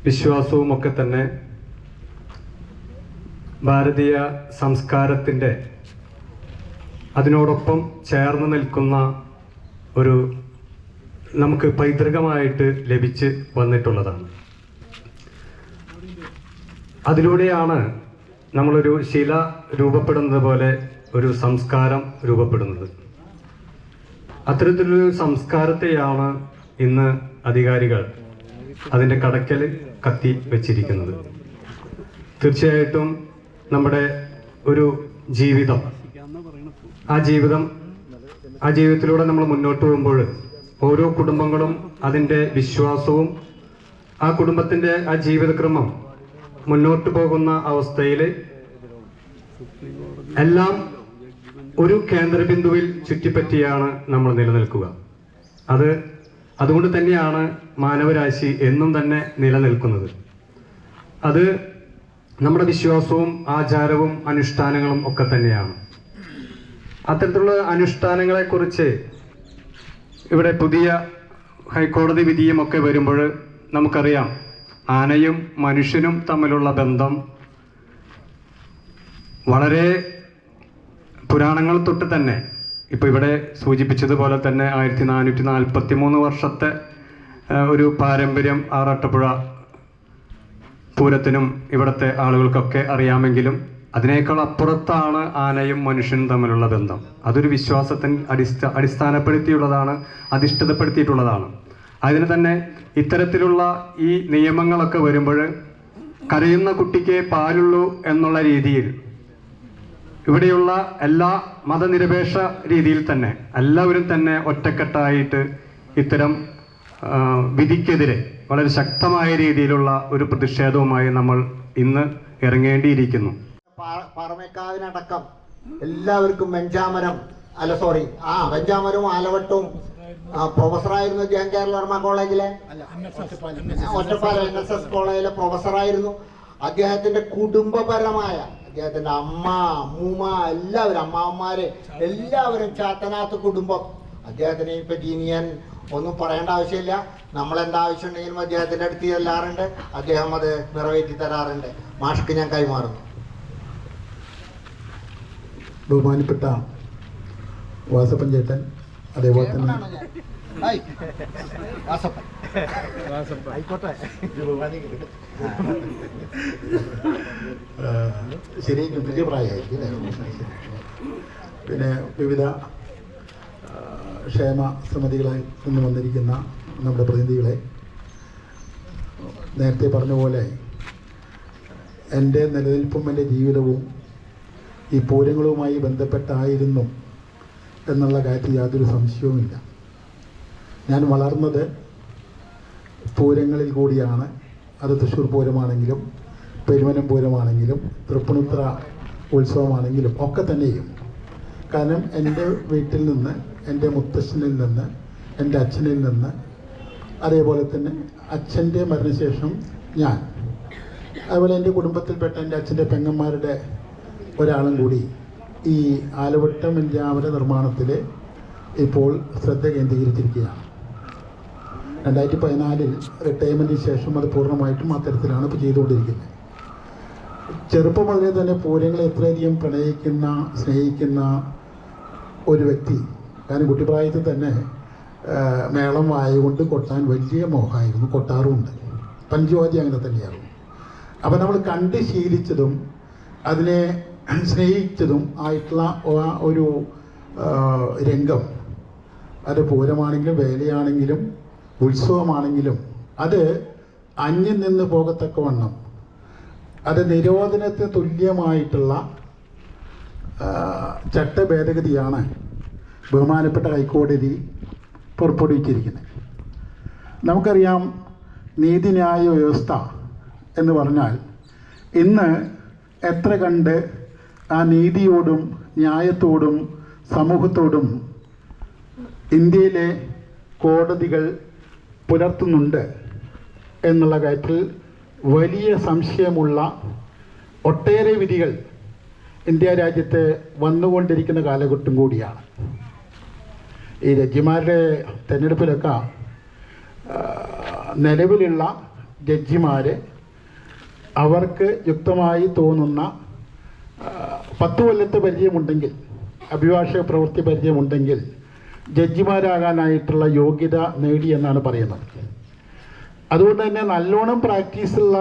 വിശ്വാസവും ഒക്കെ തന്നെ ഭാരതീയ സംസ്കാരത്തിൻ്റെ അതിനോടൊപ്പം ചേർന്ന് നിൽക്കുന്ന ഒരു നമുക്ക് പൈതൃകമായിട്ട് ലഭിച്ച് വന്നിട്ടുള്ളതാണ്. അതിലൂടെയാണ് നമ്മളൊരു ശില രൂപപ്പെടുന്നത് പോലെ ഒരു സംസ്കാരം രൂപപ്പെടുന്നത്. അത്തരത്തിലൊരു സംസ്കാരത്തെയാണ് ഇന്ന് അധികാരികൾ അതിൻ്റെ കടക്കൽ കത്തി വെച്ചിരിക്കുന്നത്. തീർച്ചയായിട്ടും നമ്മുടെ ഒരു ജീവിതം, ആ ജീവിതത്തിലൂടെ നമ്മൾ മുന്നോട്ട് പോകുമ്പോൾ ഓരോ കുടുംബങ്ങളും അതിൻ്റെ വിശ്വാസവും ആ കുടുംബത്തിൻ്റെ ആ ജീവിതക്രമം മുന്നോട്ട് പോകുന്ന അവസ്ഥയിൽ എല്ലാം ഒരു കേന്ദ്രബിന്ദുവിൽ ചുറ്റിപ്പറ്റിയാണ് നമ്മൾ നിലനിൽക്കുക. അതുകൊണ്ട് തന്നെയാണ് മാനവരാശി എന്നും തന്നെ നിലനിൽക്കുന്നത്. അത് നമ്മുടെ വിശ്വാസവും ആചാരവും അനുഷ്ഠാനങ്ങളും ഒക്കെ തന്നെയാണ്. അത്തരത്തിലുള്ള അനുഷ്ഠാനങ്ങളെക്കുറിച്ച് ഇവിടെ പുതിയ ഹൈക്കോടതി വിധിയും ഒക്കെ വരുമ്പോൾ നമുക്കറിയാം, ആനയും മനുഷ്യനും തമ്മിലുള്ള ബന്ധം വളരെ പുരാണങ്ങൾ തൊട്ട് തന്നെ, ഇപ്പോൾ ഇവിടെ സൂചിപ്പിച്ചതുപോലെ തന്നെ 1443 വർഷത്തെ ഒരു പാരമ്പര്യം ആറാട്ടുപുഴ പൂരത്തിനും ഇവിടുത്തെ ആളുകൾക്കൊക്കെ അറിയാമെങ്കിലും അതിനേക്കാൾ അപ്പുറത്താണ് ആനയും മനുഷ്യനും തമ്മിലുള്ള ബന്ധം. അതൊരു വിശ്വാസത്തിന് അടിസ്ഥാനപ്പെടുത്തിയുള്ളതാണ്, അധിഷ്ഠിതപ്പെടുത്തിയിട്ടുള്ളതാണ്. അതിന് തന്നെ ഇത്തരത്തിലുള്ള ഈ നിയമങ്ങളൊക്കെ വരുമ്പോൾ കരയുന്ന കുട്ടിക്ക് പാലുള്ളൂ എന്നുള്ള രീതിയിൽ ഇവിടെയുള്ള എല്ലാ മതനിരപേക്ഷ രീതിയിൽ തന്നെ എല്ലാവരും തന്നെ ഒറ്റക്കെട്ടായിട്ട് ഇത്തരം വിധിക്കെതിരെ വളരെ ശക്തമായ രീതിയിലുള്ള ഒരു പ്രതിഷേധവുമായി നമ്മൾ ഇന്ന് ഇറങ്ങേണ്ടിയിരിക്കുന്നു. പാറമേക്കാവിനടക്കം എല്ലാവർക്കും വെഞ്ചാമരവും ആലവട്ടവും പ്രൊഫസറായിരുന്നു. ജയൻ കേരളവർമ്മ കോളേജിലെ ഒറ്റപ്പാലം NSS കോളേജിലെ പ്രൊഫസറായിരുന്നു. അദ്ദേഹത്തിന്റെ കുടുംബപരമായ അദ്ദേഹത്തിന്റെ അമ്മൂമ്മ എല്ലാവരും, അമ്മാവന്മാര് എല്ലാവരും ചാത്തനാത്ത് കുടുംബം. അദ്ദേഹത്തിനെ പറ്റി ഇനി ഞാൻ ഒന്നും പറയേണ്ട ആവശ്യമില്ല. നമ്മളെന്താവശ്യം ഉണ്ടെങ്കിലും അദ്ദേഹത്തിന്റെ അടുത്ത് ചെല്ലാറുണ്ട്, അദ്ദേഹം അത് നിറവേറ്റി തരാറുണ്ട്. മാഷ്ക്ക് ഞാൻ കൈമാറുന്നു. ബഹുമാനപ്പെട്ട വാസപ്പൻ ചേട്ടൻ, അതേപോലെ തന്നെ ശരിക്കും വലിയ പ്രായമായിരിക്കും. പിന്നെ വിവിധ ക്ഷേമ സമിതികളിൽ നിന്ന് വന്നിരിക്കുന്ന നമ്മുടെ പ്രതിനിധികളെ, നേരത്തെ പറഞ്ഞ പോലെ എൻ്റെ നിലനിൽപ്പും എൻ്റെ ജീവിതവും ഈ പൂരങ്ങളുമായി ബന്ധപ്പെട്ടായിരുന്നു എന്നുള്ള കാര്യത്തിൽ യാതൊരു സംശയവുമില്ല. ഞാൻ വളർന്നത് പൂരങ്ങളിൽ കൂടിയാണ്. അത് തൃശ്ശൂർ പൂരമാണെങ്കിലും പെരുവനം പൂരമാണെങ്കിലും തൃപ്പൂണിത്തുറ ഉത്സവമാണെങ്കിലും ഒക്കെ തന്നെയും. കാരണം എൻ്റെ വീട്ടിൽ നിന്ന്, എൻ്റെ മുത്തശ്ശനിൽ നിന്ന്, എൻ്റെ അച്ഛനിൽ നിന്ന്, അതേപോലെ തന്നെ അച്ഛൻ്റെ മരണശേഷം ഞാൻ, അതുപോലെ എൻ്റെ കുടുംബത്തിൽപ്പെട്ട എൻ്റെ അച്ഛൻ്റെ പെങ്ങന്മാരുടെ ഒരാളും കൂടി ഈ ആലവട്ടം വെഞ്ചാമര നിർമ്മാണത്തിൽ ഇപ്പോൾ ശ്രദ്ധ കേന്ദ്രീകരിച്ചിരിക്കുകയാണ്. 2014 റിട്ടയർമെൻറ്റിന് ശേഷം അത് പൂർണ്ണമായിട്ടും അത്തരത്തിലാണ് ഇപ്പോൾ ചെയ്തുകൊണ്ടിരിക്കുന്നത്. ചെറുപ്പം മുതലേ തന്നെ പൂരങ്ങളെ എത്രയധികം പ്രണയിക്കുന്ന, സ്നേഹിക്കുന്ന ഒരു വ്യക്തി. കാരണം കുട്ടിപ്രായത്തിൽ തന്നെ മേളം വായുകൊണ്ട് കൊട്ടാൻ വലിയ മോഹമായിരുന്നു, കൊട്ടാറുമുണ്ട്. പഞ്ചവാദ്യം അങ്ങനെ തന്നെയായിരുന്നു. അപ്പം നമ്മൾ കണ്ട് ശീലിച്ചതും അതിനെ സ്നേഹിച്ചതും ആയിട്ടുള്ള ഒരു രംഗം, അത് പൂരമാണെങ്കിലും വേലയാണെങ്കിലും ഉത്സവമാണെങ്കിലും അത് അന്യം നിന്ന് പോകത്തക്കവണ്ണം അത് നിരോധനത്തിന് തുല്യമായിട്ടുള്ള ചട്ടഭേദഗതിയാണ് ബഹുമാനപ്പെട്ട ഹൈക്കോടതി പുറപ്പെടുവിച്ചിരിക്കുന്നത്. നമുക്കറിയാം, നീതിന്യായ വ്യവസ്ഥ എന്ന് പറഞ്ഞാൽ ഇന്ന് എത്ര കണ്ട് ആ നീതിയോടും ന്യായത്തോടും സമൂഹത്തോടും ഇന്ത്യയിലെ കോടതികൾ പുലർത്തുന്നുണ്ട് എന്നുള്ള കാര്യത്തിൽ വലിയ സംശയമുള്ള ഒട്ടേറെ വിധികൾ ഇന്ത്യ രാജ്യത്ത് വന്നുകൊണ്ടിരിക്കുന്ന കാലഘട്ടം കൂടിയാണ്. ഈ ജഡ്ജിമാരുടെ തിരഞ്ഞെടുപ്പിലൊക്കെ നിലവിലുള്ള ജഡ്ജിമാർ അവർക്ക് യുക്തമായി തോന്നുന്ന 10 കൊല്ലത്തെ പരിചയമുണ്ടെങ്കിൽ, അഭിഭാഷക പ്രവൃത്തി പരിചയമുണ്ടെങ്കിൽ ജഡ്ജിമാരാകാനായിട്ടുള്ള യോഗ്യത നേടി എന്നാണ് പറയുന്നത്. അതുകൊണ്ട് തന്നെ നല്ലോണം പ്രാക്ടീസുള്ള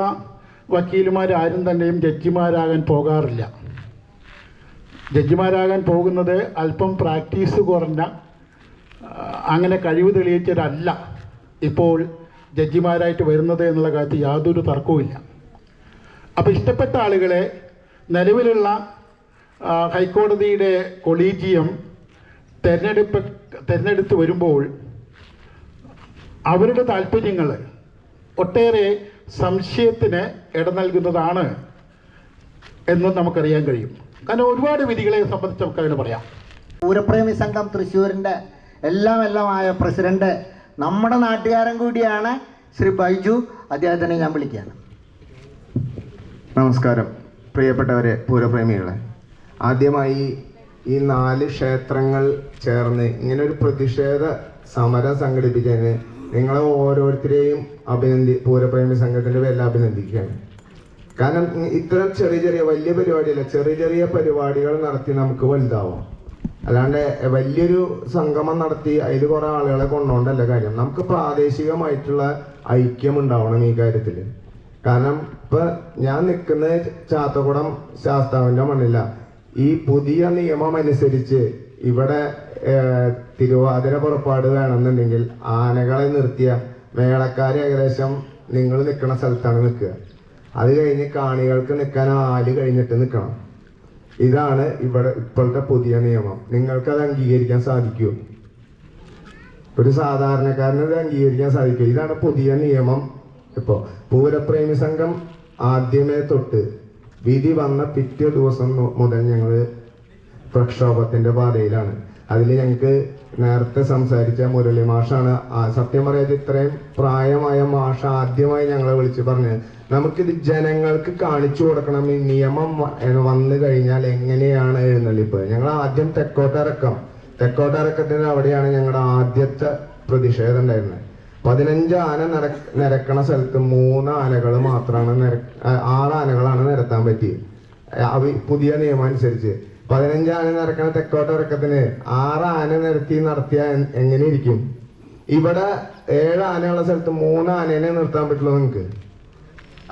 വക്കീലുമാരാരും തന്നെയും ജഡ്ജിമാരാകാൻ പോകാറില്ല. ജഡ്ജിമാരാകാൻ പോകുന്നത് അല്പം പ്രാക്ടീസ് കുറഞ്ഞ അങ്ങനെ കഴിവ് തെളിയിച്ചവരല്ല ഇപ്പോൾ ജഡ്ജിമാരായിട്ട് വരുന്നത് എന്നുള്ള കാര്യത്തിൽ യാതൊരു തർക്കവുമില്ല. അപ്പോൾ ഇഷ്ടപ്പെട്ട ആളുകളെ നിലവിലുള്ള ഹൈക്കോടതിയുടെ കൊളീജിയം തിരഞ്ഞെടുത്ത് വരുമ്പോൾ അവരുടെ താല്പര്യങ്ങൾ ഒട്ടേറെ സംശയത്തിന് ഇട നൽകുന്നതാണ് എന്ന് നമുക്കറിയാൻ കഴിയും. കാരണം ഒരുപാട് വിധികളെ സംബന്ധിച്ച് നമുക്കങ്ങനെ പറയാം. പൂരപ്രേമി സംഘം തൃശ്ശൂരിൻ്റെ എല്ലാമായ പ്രസിഡന്റ് നമ്മുടെ നാട്ടുകാരൻ കൂടിയാണ് ശ്രീ ബൈജു. അദ്ദേഹത്തിനെ ഞാൻ വിളിക്കുകയാണ്. നമസ്കാരം പ്രിയപ്പെട്ടവരെ പൂരപ്രേമികളെ. ആദ്യമായി ഈ 4 ക്ഷേത്രങ്ങൾ ചേർന്ന് ഇങ്ങനെ ഒരു പ്രതിഷേധ സമരം സംഘടിപ്പിച്ചതിന് നിങ്ങളെ ഓരോരുത്തരെയും പൂരപ്രേമി സംഘത്തിൻ്റെ പേരിൽ അഭിനന്ദിക്കുകയാണ്. കാരണം ഇത്തരം ചെറിയ വലിയ പരിപാടിയല്ല, ചെറിയ പരിപാടികൾ നടത്തി നമുക്ക് വലുതാവാം. അല്ലാണ്ട് വലിയൊരു സംഗമം നടത്തി അതിൽ കുറേ ആളുകളെ കൊണ്ടുകൊണ്ടല്ല കാര്യം. നമുക്ക് പ്രാദേശികമായിട്ടുള്ള ഐക്യം ഉണ്ടാവണം ഈ കാര്യത്തിൽ. കാരണം ഇപ്പം ഞാൻ നിൽക്കുന്നത് ചാത്തക്കുളം ശാസ്താവിൻ്റെ മണ്ണില്ല. ഈ പുതിയ നിയമം അനുസരിച്ച് ഇവിടെ തിരുവാതിര പുറപ്പാട് വേണമെന്നുണ്ടെങ്കിൽ ആനകളെ നിർത്തിയ മേളക്കാർ ഏകദേശം നിങ്ങൾ നിൽക്കുന്ന സ്ഥലത്താണ് നിൽക്കുക. അത് കഴിഞ്ഞ് കാണികൾക്ക് നിൽക്കാൻ ആല് കഴിഞ്ഞിട്ട് നിൽക്കണം. ഇതാണ് ഇവിടെ ഇപ്പോഴത്തെ പുതിയ നിയമം. നിങ്ങൾക്കത് അംഗീകരിക്കാൻ സാധിക്കുമോ? ഒരു സാധാരണക്കാരന് ഇത് അംഗീകരിക്കാൻ സാധിക്കുമോ? ഇതാണ് പുതിയ നിയമം. ഇപ്പോൾ പൂരപ്രേമി സംഘം ആദ്യമേ തൊട്ട് വിധി വന്ന പിറ്റേ ദിവസം മുതൽ ഞങ്ങൾ പ്രക്ഷോഭത്തിന്റെ പാതയിലാണ്. അതിൽ ഞങ്ങൾക്ക് നേരത്തെ സംസാരിച്ച മുരളി മാഷാണ് സത്യം പറയാതെ ഇത്രയും പ്രായമായ മാഷ ആദ്യമായി ഞങ്ങളെ വിളിച്ച് പറഞ്ഞത് നമുക്കിത് ജനങ്ങൾക്ക് കാണിച്ചു കൊടുക്കണം. ഈ നിയമം വന്നു കഴിഞ്ഞാൽ എങ്ങനെയാണ് എഴുന്നള്ളിപ്പ്. ഞങ്ങൾ ആദ്യം തെക്കോട്ടിറക്കത്തിന് അവിടെയാണ് ഞങ്ങളുടെ ആദ്യത്തെ പ്രതിഷേധം ഉണ്ടായിരുന്നത്. 15 ആന നിരക്കണ സ്ഥലത്ത് 3 ആനകൾ മാത്രമാണ് 6 ആനകളാണ് നിരത്താൻ പറ്റിയത്. പുതിയ നിയമം അനുസരിച്ച് 15 ആന നിരക്കണ തെക്കോട്ടിറക്കത്തിന് 6 ആന നടത്തിയാൽ എങ്ങനെ ഇരിക്കും? ഇവിടെ 7 ആനയുള്ള സ്ഥലത്ത് 3 ആനേനെ നിർത്താൻ പറ്റുള്ളൂ നിങ്ങൾക്ക്.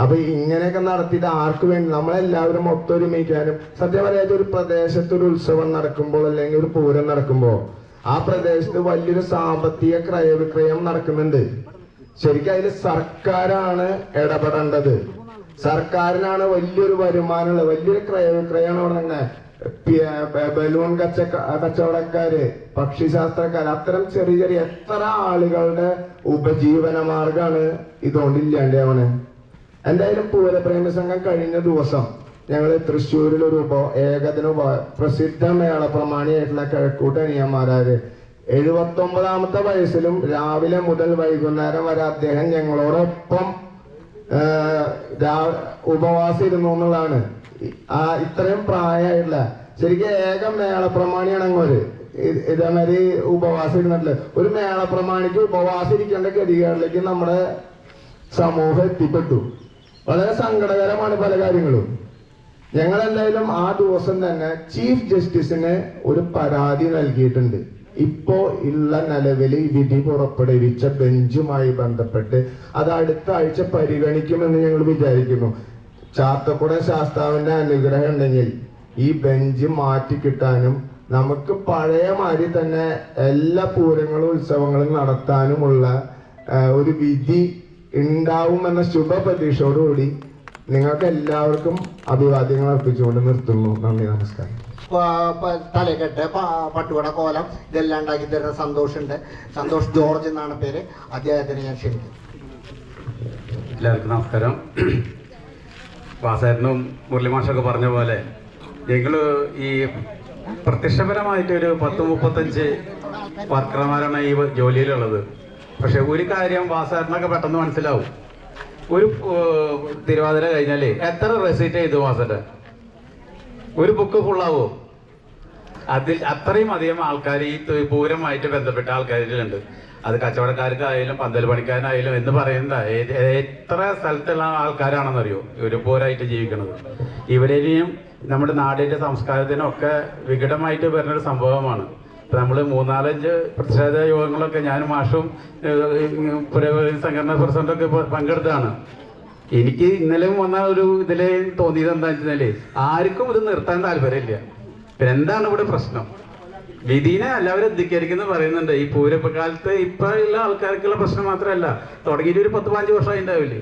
അപ്പൊ ഇങ്ങനെയൊക്കെ നടത്തിയിട്ട് ആർക്ക് വേണ്ടി? നമ്മളെല്ലാവരും ഒത്തൊരുമിക്കാനും സത്യം പറയാത്ത ഒരു പ്രദേശത്ത് ഒരു ഉത്സവം നടക്കുമ്പോൾ അല്ലെങ്കിൽ ഒരു പൂരം നടക്കുമ്പോൾ ആ പ്രദേശത്ത് വലിയൊരു സാമ്പത്തിക ക്രയവിക്രയം നടക്കുന്നുണ്ട്. ശരിക്കും അതിൽ സർക്കാരാണ് ഇടപെടേണ്ടത്. സർക്കാരിനാണ് വലിയൊരു വരുമാനമുള്ളത്. വലിയൊരു ക്രയവിക്രയമാണ് അവിടെ തന്നെ. ബലൂൺ കച്ചവടക്കാര്, പക്ഷിശാസ്ത്രക്കാര്, അത്തരം ചെറിയ എത്ര ആളുകളുടെ ഉപജീവന മാർഗമാണ് ഇതുകൊണ്ട് ഇല്ലാണ്ടാവണേ. എന്തായാലും പൂരപ്രേമി സംഘം കഴിഞ്ഞ ദിവസം ഞങ്ങൾ തൃശ്ശൂരിൽ ഒരു ഏകദിന പ്രസിദ്ധ മേളപ്രമാണിയായിട്ടുള്ള കിഴക്കൂട്ട് അനിയന്മാരാര് 79ാമത്തെ വയസ്സിലും രാവിലെ മുതൽ വൈകുന്നേരം വരെ അദ്ദേഹം ഞങ്ങളോടൊപ്പം ഉപവാസം ഇരുന്നു എന്നുള്ളതാണ്. ഇത്രയും പ്രായമായിട്ടില്ല. ശരിക്കും ഏക മേളപ്രമാണിയാണ് അങ്ങോട്ട് ഇതേമാതിരി ഉപവാസം ഇരുന്നിട്ടില്ല. ഒരു മേളപ്രമാണിക്ക് ഉപവാസം ഇരിക്കേണ്ട ഗതികളിലേക്ക് നമ്മുടെ സമൂഹം എത്തിപ്പെട്ടു. വളരെ സങ്കടകരമാണ് പല കാര്യങ്ങളും. ഞങ്ങളെന്തായാലും ആ ദിവസം തന്നെ ചീഫ് ജസ്റ്റിസിന് ഒരു പരാതി നൽകിയിട്ടുണ്ട്. ഇപ്പോ ഉള്ള നിലവിൽ വിധി പുറപ്പെടുവിച്ച ബെഞ്ചുമായി ബന്ധപ്പെട്ട് അത് അടുത്ത ആഴ്ച പരിഗണിക്കുമെന്ന് ഞങ്ങൾ വിചാരിക്കുന്നു. ചാത്തക്കുട ശാസ്താവിന്റെ അനുഗ്രഹം ഉണ്ടെങ്കിൽ ഈ ബെഞ്ച് മാറ്റി കിട്ടാനും നമുക്ക് പഴയ മാതിരി തന്നെ എല്ലാ പൂരങ്ങളും ഉത്സവങ്ങളും നടത്താനുമുള്ള ഒരു വിധി ഉണ്ടാവുമെന്ന ശുഭപ്രതീക്ഷയോടുകൂടി നിങ്ങൾക്ക് എല്ലാവർക്കും അഭിവാദ്യങ്ങൾ അർപ്പിച്ചുകൊണ്ട് നിർത്തുന്നു. നന്ദി, നമസ്കാരം. തലക്കെട്ട്, പട്ടുവട, കോലം ഇതെല്ലാം ഉണ്ടാക്കി തരുന്ന സന്തോഷ് ജോർജ് എന്നാണ് പേര്. അദ്ദേഹത്തിന് ഞാൻ ക്ഷണിക്കുന്നു. എല്ലാവർക്കും നമസ്കാരം. വാസേട്ടനും മുരളി മാഷൊക്കെ പറഞ്ഞ പോലെ ഞങ്ങൾ ഈ പ്രത്യക്ഷപരമായിട്ടൊരു 10-35 വർക്കർമാരാണ് ഈ ജോലിയിലുള്ളത്. പക്ഷെ ഒരു കാര്യം വാസേട്ടനൊക്കെ പെട്ടെന്ന് മനസ്സിലാവും. ഒരു തിരുവാതിര കഴിഞ്ഞാൽ എത്ര റെസീറ്റ് ചെയ്തു വാസേട്ടൻ? ഒരു ബുക്ക് ഫുള്ളാവോ? അതിൽ അത്രയും അധികം ആൾക്കാർ ഈ പൂരമായിട്ട് ബന്ധപ്പെട്ട ആൾക്കാരിലുണ്ട്. അത് കച്ചവടക്കാർക്കായാലും പന്തൽ പണിക്കാരനായാലും എന്ന് പറയുന്നത് എത്ര സ്ഥലത്തുള്ള ആൾക്കാരാണെന്നറിയോ ഒരു പൂരമായിട്ട് ജീവിക്കുന്നത്. ഇവരെയും നമ്മുടെ നാടിൻ്റെ സംസ്കാരത്തിനൊക്കെ വികടമായിട്ട് വരുന്നൊരു സംഭവമാണ്. ഇപ്പം നമ്മൾ 3-4-5 പ്രതിഷേധ യോഗങ്ങളൊക്കെ ഞാനും മാഷും പുരോഗതി സംഘടനാ പ്രസിഡന്റൊക്കെ പങ്കെടുത്തതാണ്. എനിക്ക് ഇന്നലെയും വന്ന ഒരു ഇതിൽ തോന്നിയത് എന്താ വെച്ചാൽ ആർക്കും ഇത് നിർത്താൻ താല്പര്യമില്ല. പിന്നെ എന്താണ് ഇവിടെ പ്രശ്നം? വിധിനെ എല്ലാവരും ധിക്കരിക്കുന്നു പറയുന്നുണ്ട്. ഈ പൂരക്കാലത്ത് ഇപ്പൊ ഉള്ള ആൾക്കാർക്കുള്ള പ്രശ്നം മാത്രമല്ല, തുടങ്ങിയിട്ട് ഒരു 10-15 വർഷമായി ഉണ്ടാവില്ലേ.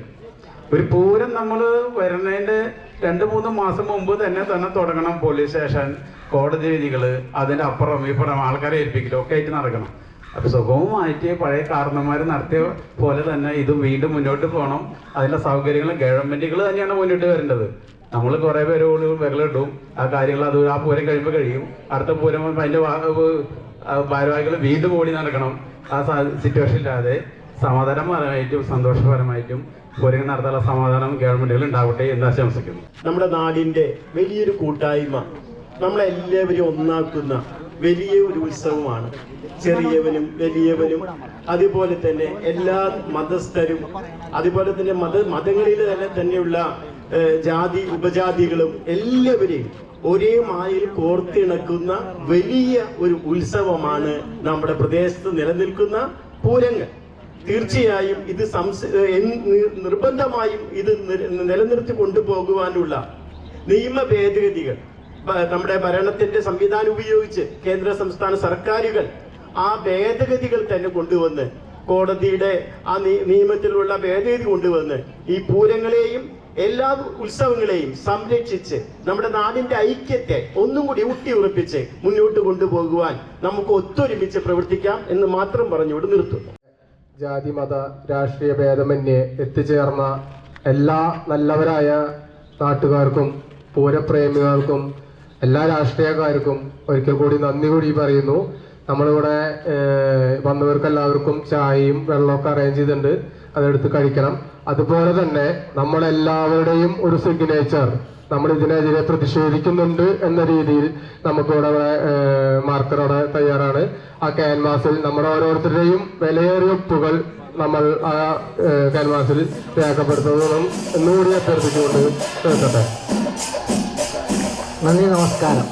ഒരു പൂരം നമ്മൾ വരുന്നതിന്റെ 2-3 മാസം മുമ്പ് തന്നെ തുടങ്ങണം. പോലീസ് സ്റ്റേഷൻ, കോടതി വിധികൾ, അതിന്റെ അപ്പുറം ഇപ്പുറം ആൾക്കാരെ ഏൽപ്പിക്കലും ഒക്കെ ആയിട്ട് നടക്കണം. അപ്പൊ സുഗമമായിട്ട് പഴയ കാരണന്മാർ നടത്തിയ പോലെ തന്നെ ഇതും വീണ്ടും മുന്നോട്ട് പോകണം. അതിന്റെ സൗകര്യങ്ങൾ ഗവൺമെന്റുകൾ തന്നെയാണ് മുന്നോട്ട് വരേണ്ടത്. നമ്മൾ കുറെ പേര് വിരലിടും, ആ കാര്യങ്ങൾ അത് ആ പൂരം കഴിയുമ്പോൾ കഴിയും. അടുത്ത പൂരം അതിന്റെ ഭാരവാഹികൾ വീണ്ടും ഓടി നടക്കണം. ആ സിറ്റുവേഷൻ ഇല്ലാതെ സമാധാനപരമായിട്ടും സന്തോഷപരമായിട്ടും പൂരങ്ങൾ നടത്താനുള്ള സമാധാനം ഗവൺമെന്റുകൾ ഉണ്ടാവട്ടെ എന്ന് ആശംസിക്കുന്നു. നമ്മുടെ നാടിന്റെ വലിയൊരു കൂട്ടായ്മ, നമ്മളെല്ലാവരും ഒന്നാക്കുന്ന വലിയ ഒരു ഉത്സവമാണ്. ചെറിയവനും വലിയവനും അതുപോലെ തന്നെ എല്ലാ മതസ്ഥരും അതുപോലെ തന്നെ മതങ്ങളിൽ തന്നെയുള്ള ജാതി ഉപജാതികളും എല്ലാവരെയും ഒരേ മായിൽ കോർത്തിണക്കുന്ന വലിയ ഒരു ഉത്സവമാണ് നമ്മുടെ പ്രദേശത്ത് നിലനിൽക്കുന്ന പൂരങ്ങൾ. തീർച്ചയായും ഇത് നിർബന്ധമായും ഇത് നിലനിർത്തി കൊണ്ടുപോകുവാനുള്ള നിയമ ഭേദഗതികൾ നമ്മുടെ ഭരണത്തിന്റെ സംവിധാനം ഉപയോഗിച്ച് കേന്ദ്ര സംസ്ഥാന സർക്കാരുകൾ ആ ഭേദഗതികൾ തന്നെ കൊണ്ടുവന്ന്, കോടതിയുടെ ആ നിയമത്തിലുള്ള ഭേദഗതി കൊണ്ടുവന്ന് ഈ പൂരങ്ങളെയും എല്ലാ ഉത്സവങ്ങളെയും സംരക്ഷിച്ച് നമ്മുടെ നാടിന്റെ ഐക്യത്തെ ഒന്നും കൂടി ഊട്ടിയുറപ്പിച്ച് മുന്നോട്ട് കൊണ്ടുപോകുവാൻ നമുക്ക് ഒത്തൊരുമിച്ച് പ്രവർത്തിക്കാം എന്ന് മാത്രം പറഞ്ഞുകൊണ്ട് നിർത്തുന്നു. ജാതി മത രാഷ്ട്രീയ ഭേദമന്യേ എത്തിച്ചേർന്ന എല്ലാ നല്ലവരായ നാട്ടുകാർക്കും പൂരപ്രേമികൾക്കും എല്ലാ രാഷ്ട്രീയക്കാർക്കും ഒരിക്കൽ കൂടി നന്ദി കൂടി പറയുന്നു. നമ്മളിവിടെ വന്നവർക്കെല്ലാവർക്കും ചായയും വെള്ളമൊക്കെ അറേഞ്ച് ചെയ്തിട്ടുണ്ട്, അതെടുത്ത് കഴിക്കണം. അതുപോലെ തന്നെ നമ്മളെല്ലാവരുടെയും ഒരു സിഗ്നേച്ചർ, നമ്മൾ ഇതിനെതിരെ പ്രതിഷേധിക്കുന്നുണ്ട് എന്ന രീതിയിൽ നമുക്കിവിടെ മാർക്കറോടെ തയ്യാറാണ്. ആ ക്യാൻവാസിൽ നമ്മുടെ ഓരോരുത്തരുടെയും വിലയേറിയ ഒപ്പുകൾ നമ്മൾ ആ ക്യാൻവാസിൽ രേഖപ്പെടുത്തണം എന്നുകൂടി അഭ്യർത്ഥിച്ചുകൊണ്ട് നിർത്തട്ടെ. നന്ദി, നമസ്കാരം.